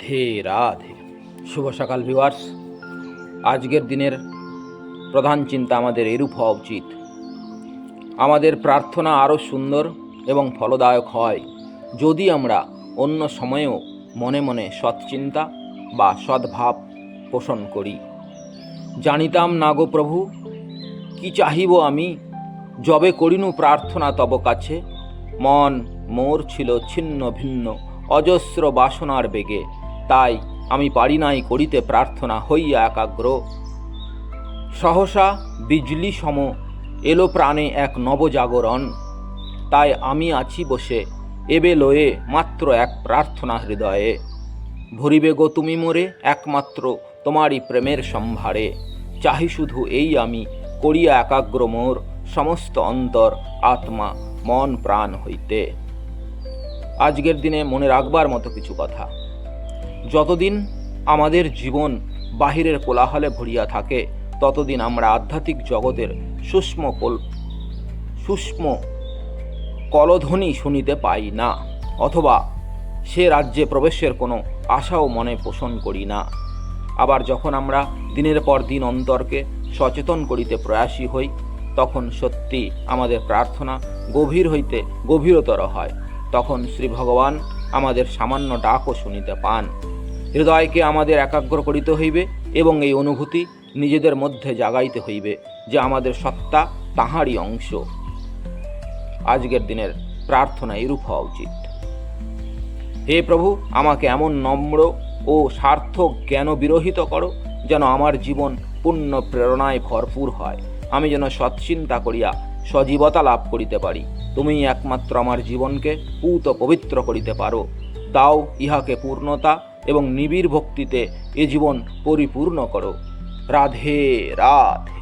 রাধে রাধে। শুভ সকাল ভিউয়ার্স। আজকের দিনের প্রধান চিন্তা আমাদের এরূপ হওয়া উচিত, আমাদের প্রার্থনা আরও সুন্দর এবং ফলদায়ক হয় যদি আমরা অন্য সময়েও মনে মনে সৎচিন্তা বা সদ্ভাব পোষণ করি। জানিতাম না গো প্রভু, কি চাহিব আমি, যবে করিনু প্রার্থনা তব কাছে। মন মোর ছিল ছিন্ন ভিন্ন অজস্র বাসনার বেগে, তাই আমি পারি নাই করিতে প্রার্থনা হইয়া একাগ্র। সহসা বিজলি সম এলো প্রাণে এক নবজাগরণ, তাই আমি আছি বসে এবে লয়ে মাত্র এক প্রার্থনা হৃদয়ে। ভরিবে গো তুমি মোরে একমাত্র তোমারই প্রেমের সম্ভারে, চাহি শুধু এই আমি করিয়া একাগ্র মোর সমস্ত অন্তর আত্মা মন প্রাণ হইতে। আজকের দিনে মনে রাখবার মতো কিছু কথা। যতদিন আমাদের জীবন বাহিরের কোলাহলে ভরিয়া থাকে, ততদিন আমরা আধ্যাত্মিক জগতের সূক্ষ্ম কলধ্বনি শুনিতে পাই না, অথবা সে রাজ্যে প্রবেশের কোনো আশাও মনে পোষণ করি না। আবার যখন আমরা দিনের পর দিন অন্তরকে সচেতন করিতে প্রয়াসী হই, তখন সত্যি আমাদের প্রার্থনা গভীর হইতে গভীরতর হয়। তখন শ্রী ভগবান আমাদের সামান্য ডাকও শুনিতে পান। হৃদয়কে আমাদের একাগ্র করিতে হইবে এবং এই অনুভূতি নিজেদের মধ্যে জাগাইতে হইবে যে আমাদের সত্তা তাঁহারই অংশ। আজকের দিনের প্রার্থনা এরূপ হওয়া উচিত। হে প্রভু, আমাকে এমন নম্র ও সার্থক জ্ঞান বিরহিত করো যেন আমার জীবন পূর্ণ প্রেরণায় ভরপুর হয়। আমি যেন সৎচিন্তা করিয়া সজীবতা লাভ করিতে পারি। তুমি একমাত্র আমার জীবনকে পূত পবিত্র করিতে পারো। দাও ইহাকে পূর্ণতা এবং নিবিড় ভক্তিতে এ জীবন পরিপূর্ণ করো। রাধে রাধে।